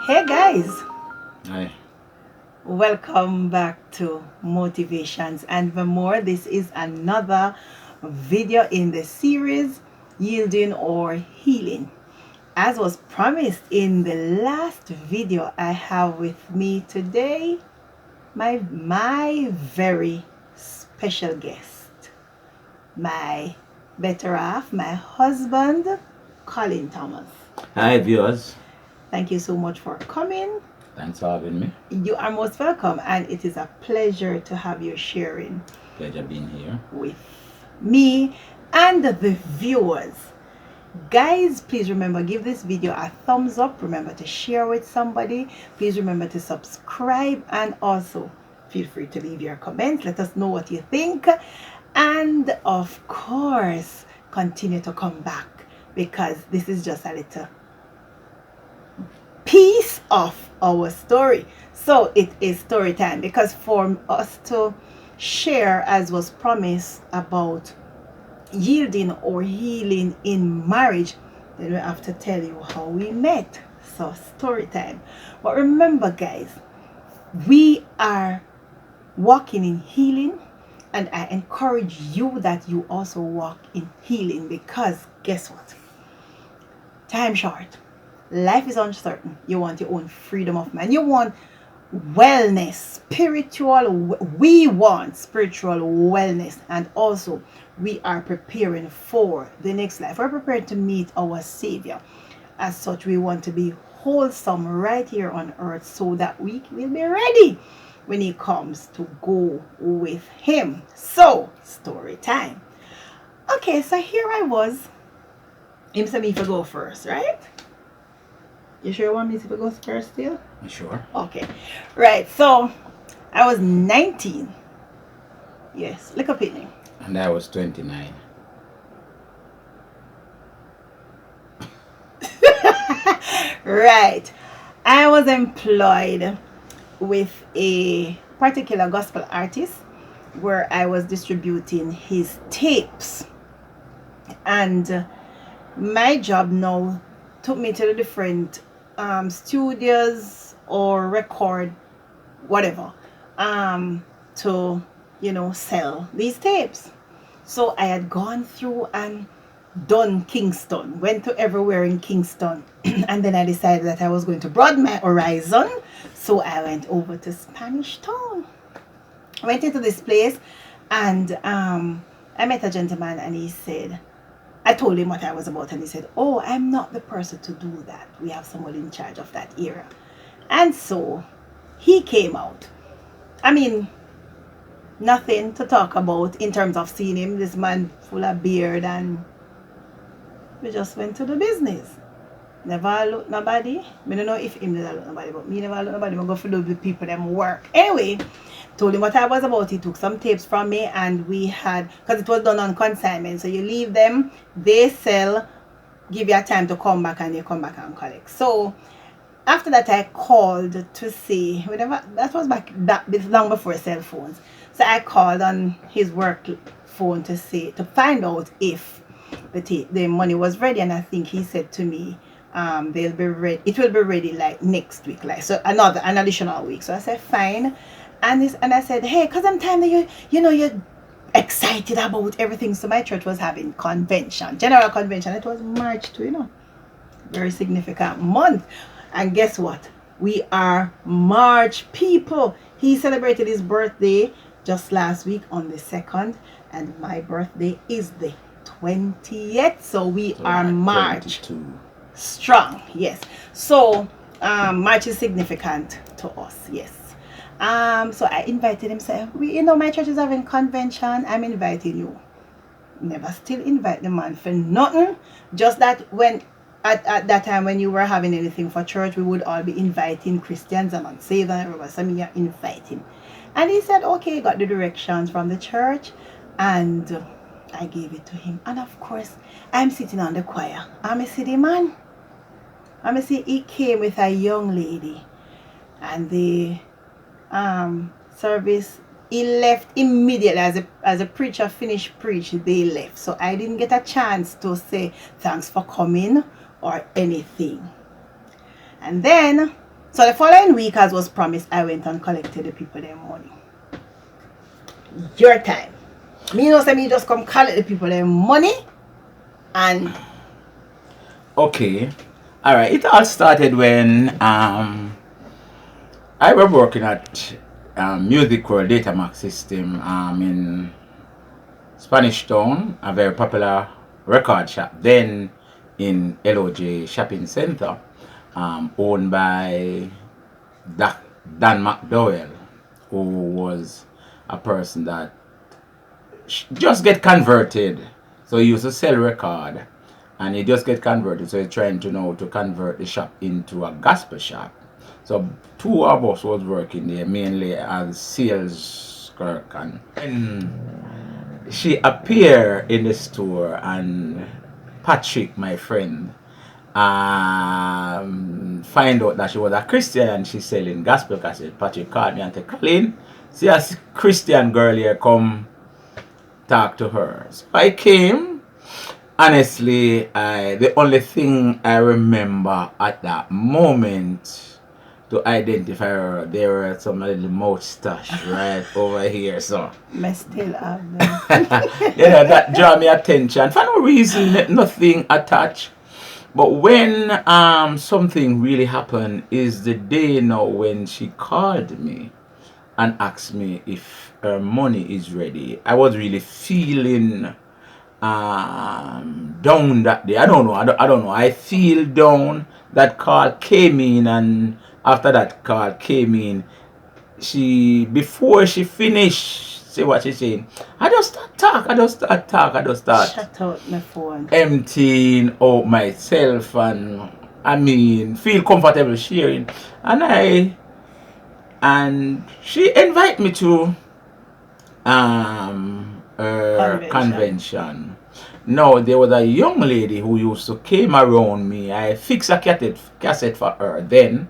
Hey guys, Hi. welcome back to Motivations and the More. This is another video in the series Yielding or Healing. As was promised in the last video, I have with me today my very special guest, my better half, my husband, Colin Thomas. Hi, viewers. Thank you so much for coming. Thanks for having me. You are most welcome, and it is a pleasure to have you sharing Pleasure being here. with me and the viewers. Guys, please remember, give this video a thumbs up. Remember to share with somebody. Please remember to subscribe, and also feel free to leave your comments. Let us know what you think. And of course, continue to come back, because this is just a little piece of our story. So it is story time, because for us to share, as was promised, about yielding or healing in marriage, then we have to tell you how we met. So story time. But remember guys, we are walking in healing, and I encourage you that you also walk in healing, because guess what? Time short. Life is uncertain. You want your own freedom of mind. You want wellness, spiritual. We want spiritual wellness, and also we are preparing for the next life. We're prepared to meet our Savior. As such, we want to be wholesome right here on earth, so that we will be ready when He comes to go with Him. So, story time. Okay, so here I was. Him said me to go first, right? You sure you want me to go first still? Sure. Okay. Right. So I was 19. Yes. Look up at me. And I was 29. Right. I was employed with a particular gospel artist where I was distributing his tapes. And my job now took me to the different studios or record whatever to sell these tapes. So I had gone through and done Kingston, went to everywhere in Kingston, and then I decided that I was going to broaden my horizon. So I went over to Spanish Town. I went into this place, and I met a gentleman, and he said, I told him what I was about, and he said, "Oh, I'm not the person to do that. We have someone in charge of that area." And so he came out. I mean, nothing to talk about in terms of seeing him. This man full of beard, and we just went to the business. Never look nobody. I don't know if him never look nobody, but me never look nobody. I go for the people them work. Anyway, told him what I was about. He took some tapes from me, and we had, because it was done on consignment. So you leave them, they sell, give you a time to come back, and you come back and collect. So after that, I called to see, whatever, that was back that long before cell phones. So I called on his work phone to find out if the money was ready, and I think he said to me, they'll be ready. It will be ready like next week, like so an additional week. So I said fine, and I said, hey, cause I'm time that you're excited about everything. So my church was having convention, general convention. It was March 2, very significant month. And guess what? We are March people. He celebrated his birthday just last week on the 2nd, and my birthday is the 20th. So we are March 22. strong. Yes. So March is significant to us. Yes. So I invited him. Say, my church is having convention. I'm inviting you. Never still invite the man for nothing. Just that when at that time when you were having anything for church, we would all be inviting Christians and unsaved and everybody. So me invite him. And he said, okay, got the directions from the church, and I gave it to him. And of course, I'm sitting on the choir. I'm a city man. I'm a see he came with a young lady, and the service, he left immediately as a preacher finished preach. They left, so I didn't get a chance to say thanks for coming or anything. And then So the following week, as was promised, I went and collected the people their money. Your time. Me know say me just come collect the people their money and Okay. All right. It all started when I was working at Music World Datamax System in Spanish Town, a very popular record shop. Then in LOJ Shopping Center, owned by Dan McDowell, who was a person that just get converted. So he used to sell record and he just get converted. So he's trying to know to convert the shop into a gospel shop. So two of us was working there mainly as sales clerk, and she appeared in the store, and Patrick, my friend, find out that she was a Christian and she's selling gospel cassette. Patrick called me and said, Colin, see a Christian girl here, come talk to her. So I came. Honestly, the only thing I remember at that moment to identify her, there were some little mustache right over here. So I still have them. that drew me attention. For no reason, nothing attached. But when something really happened is the day now when she called me and asked me if her money is ready. I was really feeling down that day. I don't know. I feel down. That call came in, and after that call came in, before she finished, say what she's saying, I just start Shut out my phone. emptying out myself, and I mean feel comfortable sharing, and she invite me to convention. No, there was a young lady who used to came around me. I fixed a cassette for her then,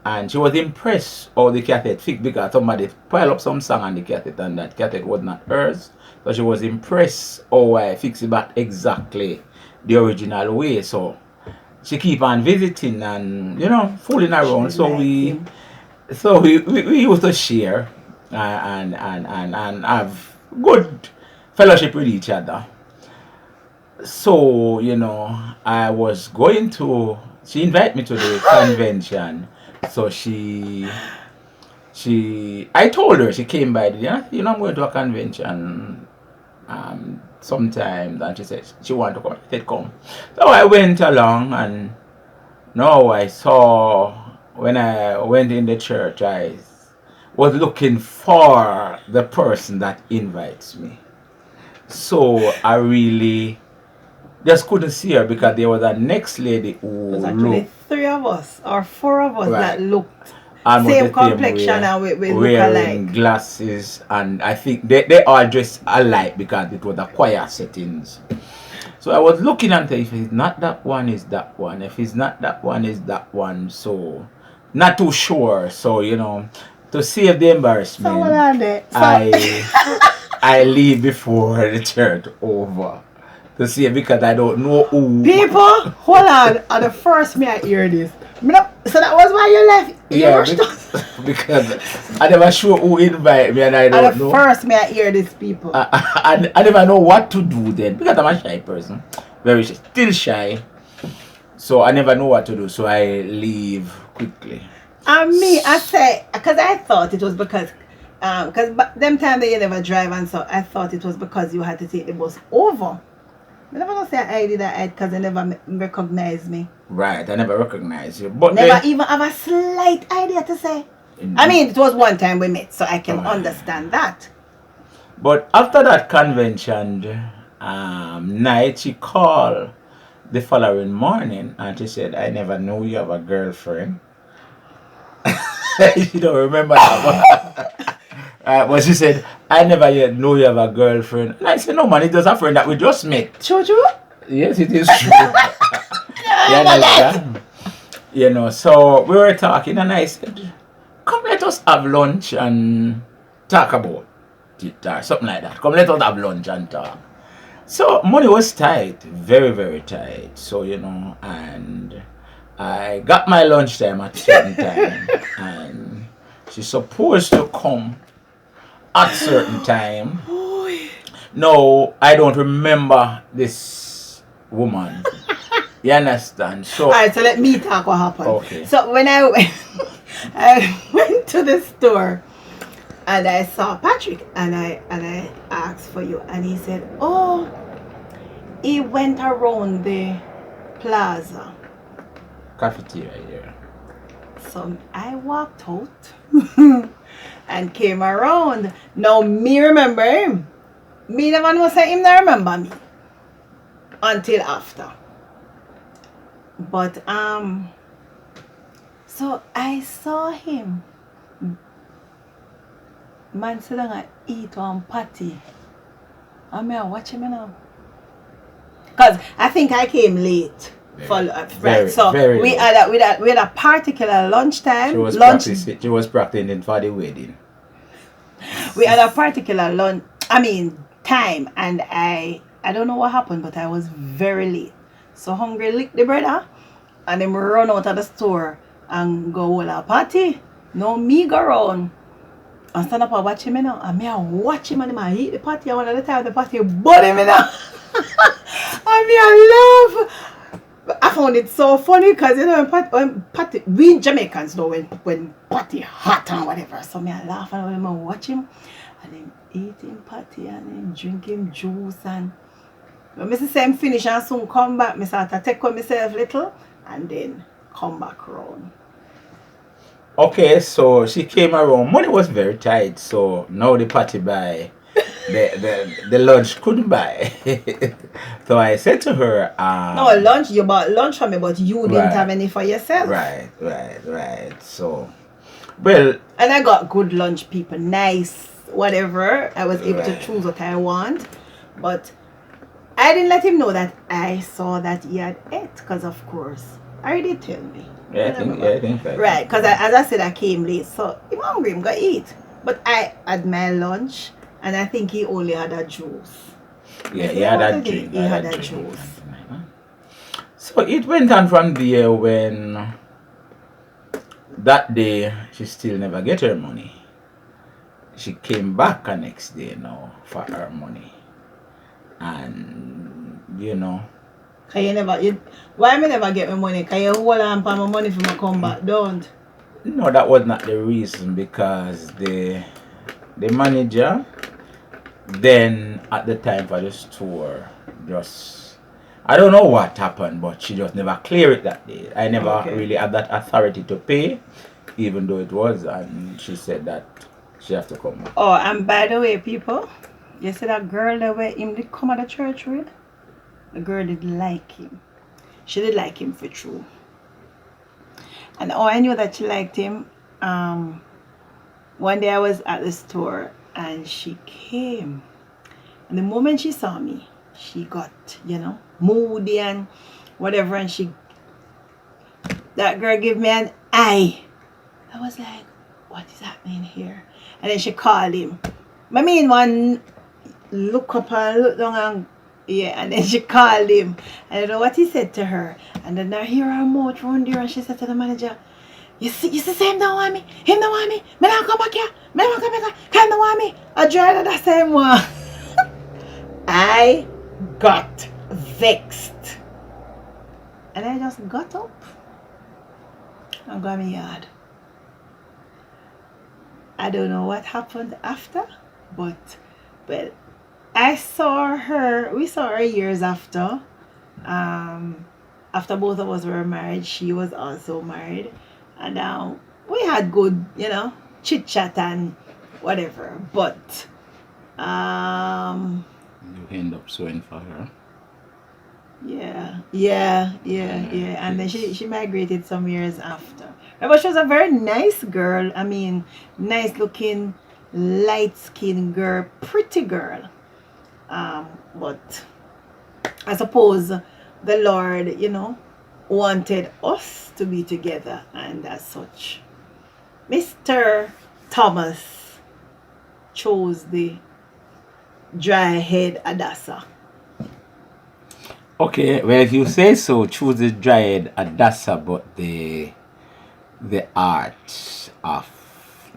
and she was impressed how the cassette fixed because somebody piled up some song on the cassette and that cassette was not hers. So she was impressed how I fixed it back exactly the original way. So she keep on visiting and fooling around. So we used to share and have good fellowship with each other. So I was going to. She invited me to the convention. So I told her, she came by. I'm going to a convention sometime, and she said she wanted to come. I said come. So I went along, and now I saw when I went in the church, I was looking for the person that invites me. So I really just couldn't see her because there was a next lady who There's actually looked 3 of us or 4 of us Right. that looked almost same the same complexion way, and we look wearing alike. glasses, and I think they all dressed alike because it was a choir settings. So I was looking and saying, if it's not that one, is that one. If it's not that one, is that one. So not too sure. So to save the embarrassment, Someone on there. So, I leave before the church over to see it because I don't know who. people, hold on. At the first me I hear this. So that was why you left. You Yeah, rushed us. because I never sure who invite me and I At don't the know. first me I hear these people. I never know what to do then because I'm a shy person, very shy, still shy. So I never know what to do. So I leave quickly. And me, I say, because I thought it was because them time that you never drive, and so I thought it was because you had to take the bus over. I never gonna say I did that because they never recognize me. Right, I never recognize you, but Never then, even have a slight idea to say. I mean, it was one time we met, so I can understand that. But after that convention night, she called the following morning and she said, "I never knew you have a girlfriend." You don't remember that one. But she said, "I never yet know you have a girlfriend." And I said, "No man, it's just a friend that we just met." True? Yes, it is true. So we were talking and I said, "Come, let us have lunch and talk about it or something like that. Come, let us have lunch and talk." So money was tight, very, very tight. So, and I got my lunchtime at certain time, and she's supposed to come at certain time. Boy. No, I don't remember this woman. You understand? So Alright, so let me talk what happened. Okay. So when I went, I went to the store and I saw Patrick and I asked for you and he said, oh, he went around the plaza. cafeteria here. So I walked out and came around. Now me remember him. Me never know say him not remember me until after. But so I saw him. Man sit down and eat one patty. And me I watch him now. Cause I think I came late. Very, So very we late. had a particular lunchtime. She was practicing for the wedding. We had a particular time, and I don't know what happened, but I was very late. So hungry lick the brother, and then we run out of the store and go hold a party. No me go round and stand up and watch him now. And me I watch him and him I eat the party. And one of the time the party but him now. And me I laugh. I found it so funny because you know when party we Jamaicans know when party hot and whatever. So me I laugh and when I watch him and him eating party and him drinking juice and when I see him finish and soon come back, I start to take on myself little and then come back round. Okay, so she came around. Money was very tight, so now the party buy the lunch couldn't buy. So I said to her, no, lunch, you bought lunch for me, but you didn't Right. have any for yourself. Right. So, well, And I got good lunch, people, nice, whatever. I was able to Right. choose what I want, but I didn't let him know that I saw that he had ate, because of course, I already tell me. I think that. Right, because as I said, I came late, so I'm hungry, I'm gonna eat. But I had my lunch, and I think he only had a juice. Yeah, If he had wanted a it, drink. he had a juice. So it went on from there when that day she still never get her money. She came back the next day now for her money. And you know, Why me never get my money? Can you hold on for my money for me come back? Don't. no, that was not the reason because the manager then at the time for the store just I don't know what happened, but she just never cleared it that day. I never Okay. really had that authority to pay, even though it was, and she said that she have to come back. Oh, and by the way, people, you see that girl that where him did come at the church with? The girl did like him. She did like him for true. And I knew that she liked him. One day I was at the store and she came. And the moment she saw me, she got, moody and whatever. And that girl gave me an eye. I was like, what is happening here? And then she called him. I mean, one look up and look down and then she called him. I don't know what he said to her. And then I hear her mouth run there and she said to the manager, you see, him don't want me. Him don't want me. Me not come back here. Me not come back here. Him don't want me. I tried that same one. I got vexed. And I just got up and got my yard. I don't know what happened after, but well, we saw her years after. After both of us were married, she was also married. And we had good, chit chat and whatever. But You end up suing for her. yeah. And then she migrated some years after. But she was a very nice girl. I mean, nice looking, light skinned girl, pretty girl. But I suppose the Lord, wanted us to be together, and as such, Mr. Thomas chose the dry head Adassa. Okay, well, if you say so, choose the Dryad Adassa, but the art of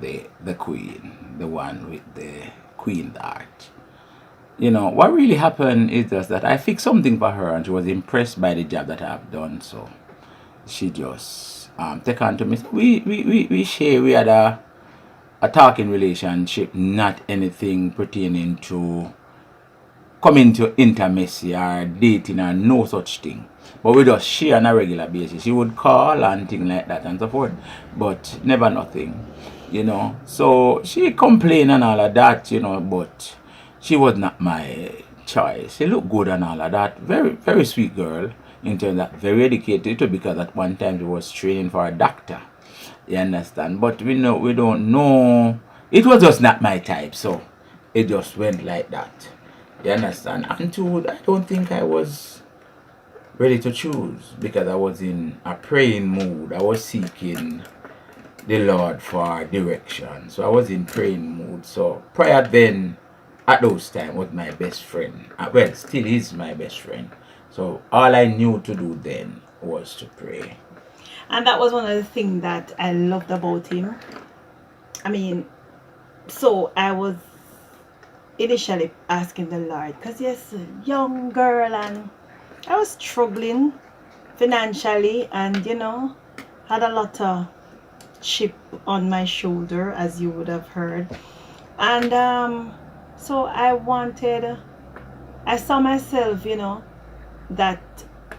the queen, the one with the queen's art. You know, what really happened is just that I fixed something for her and she was impressed by the job that I've done. So she just take on to me. We share, we had a talking relationship, not anything pertaining to coming to intimacy or dating or no such thing. But we just share on a regular basis. She would call and things like that and so forth. But never nothing. You know. So she complained and all of that, you know, but she was not my choice. She looked good and all of that. Very, very sweet girl. In terms that very educated too, because at one time she was training for a doctor. You understand? But we don't know. It was just not my type, so it just went like that. You understand? And two, I don't think I was ready to choose because I was in a praying mood. I was seeking the Lord for direction. So I was in praying mood. So prior then, at those times, was my best friend. Well, still is my best friend. So all I knew to do then was to pray. And that was one of the things that I loved about him. I mean, so I was initially asking the Lord, because yes, young girl, and I was struggling financially, and you know, had a lot of chip on my shoulder, as you would have heard. And so I saw myself, you know, that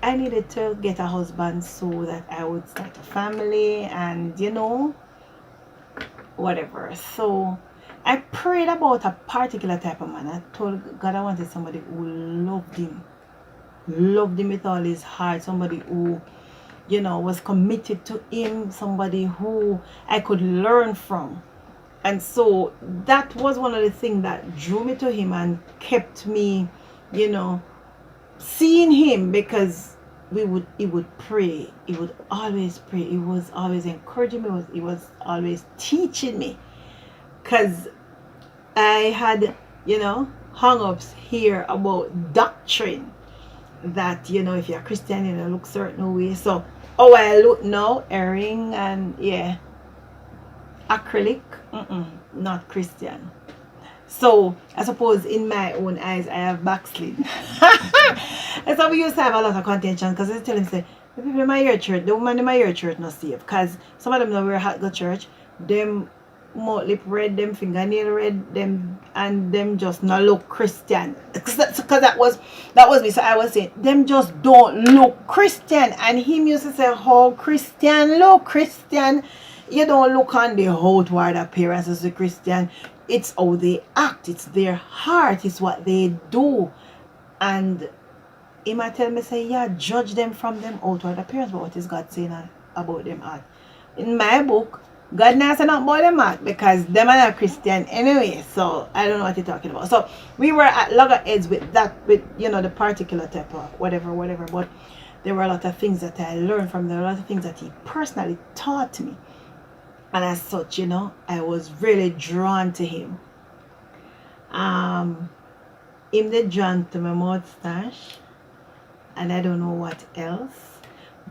I needed to get a husband so that I would start a family and, you know, whatever. So I prayed about a particular type of man. I told God I wanted somebody who loved him with all his heart, somebody who, you know, was committed to him, somebody who I could learn from. And so that was one of the things that drew me to him and kept me, you know, seeing him, because he would pray. He would always pray. He was always encouraging me. He was always teaching me. Because I had, you know, hang-ups here about doctrine. That, you know, if you're a Christian, you know, look certain way. So, oh, I look now, earring and, yeah, acrylic, not Christian. So I suppose in my own eyes I have backslid. And so we used to have a lot of contention, because I tell him, say, the people in my your church, the woman in my your church not safe, because some of them know we're at the church, them mouth lip red, them fingernail red, them, and them just not look Christian. Because that was me. So I was saying, them just don't look Christian. And him used to say, how Christian look Christian. You don't look on the outward appearance as a Christian. It's how they act. It's their heart. It's what they do. And he might tell me, say, yeah, judge them from them outward appearance. But what is God saying about them heart? In my book, God not saying about them heart, because them are not Christian anyway. So I don't know what you're talking about. So we were at loggerheads with that, with, you know, the particular type of whatever. But there were a lot of things that I learned from them. A lot of things that he personally taught me. And as such, you know, I was really drawn to him. Him did drawn to my mustache, and I don't know what else.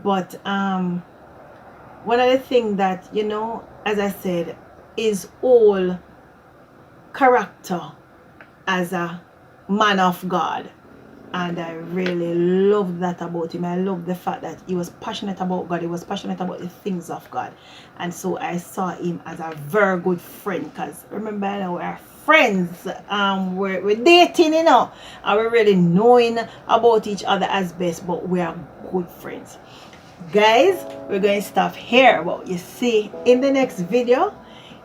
But one of the things that, you know, as I said, is all character as a man of God. And I really love that about him. I love the fact that he was passionate about God. He was passionate about the things of God. And so I saw him as a very good friend. Because remember, you know, we're friends. We're dating, you know. And we're really knowing about each other as best. But we are good friends. Guys, we're going to stop here. But you see, in the next video,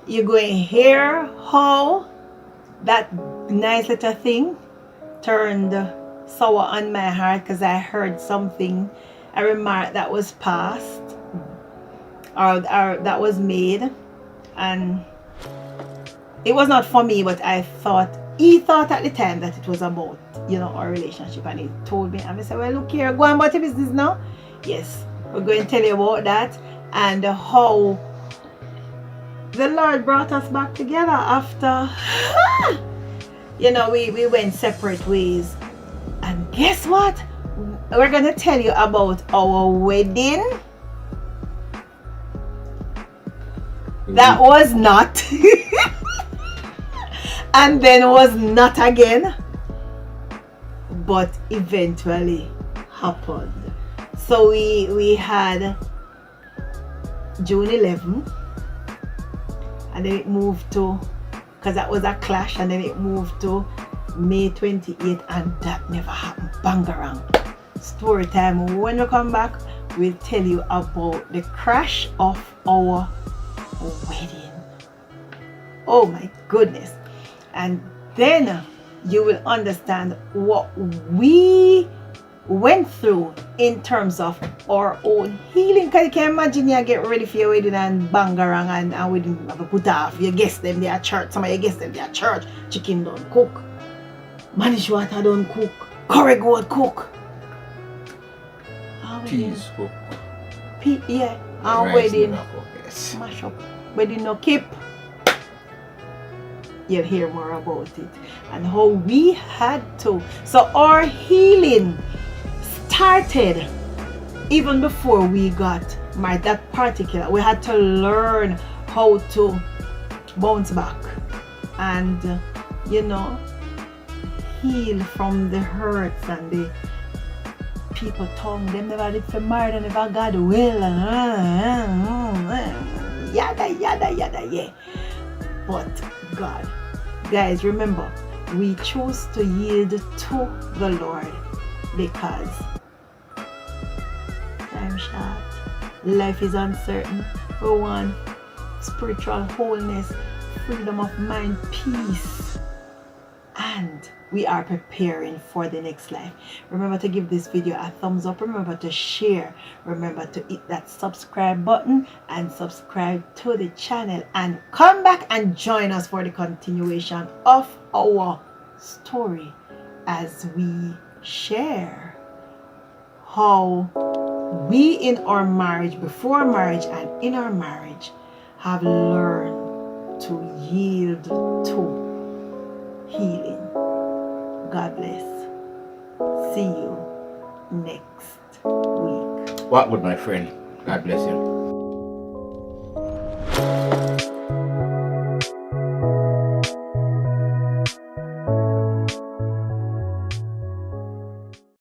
you're going to hear how that nice little thing turned sour on my heart, because I heard something, a remark that was passed or that was made, and it was not for me, but he thought at the time that it was about, you know, our relationship, and he told me, and I said, well, look here, go on about your business now. Yes, we're going to tell you about that, and how the Lord brought us back together after you know, we went separate ways. And guess what? we're gonna tell you about our wedding. That was not. And then was not again. But eventually happened. So we had June 11th, and then it moved to, because that was a clash, and then it moved to May 28th, and that never happened. Bangarang. Story time. When we come back, we'll tell you about the crash of our wedding. Oh my goodness. And then you will understand what we went through in terms of our own healing. Because you can imagine you get ready for your wedding and bangarang and we didn't have a put off. You guess them they are church. Some of you guess them they are church. Chicken don't cook. Manish water don't cook. Curry goat cook. Peas cook. Yeah. Our wedding. Yes. Mash up. Wedding no keep. You'll hear more about it and how we had to. So our healing started even before we got married. That particular, we had to learn how to bounce back and heal from the hurts and the people tongue. Them never did for married and never got will yada yada yada, yeah. But God, guys, remember, we chose to yield to the Lord because time short, life is uncertain. We want spiritual wholeness, freedom of mind, peace, and we are preparing for the next life. Remember to give this video a thumbs up. Remember to share. Remember to hit that subscribe button and subscribe to the channel, and come back and join us for the continuation of our story as we share how we in our marriage, before marriage and in our marriage, have learned to yield to healing. God bless. See you next week. What would my friend? God bless you.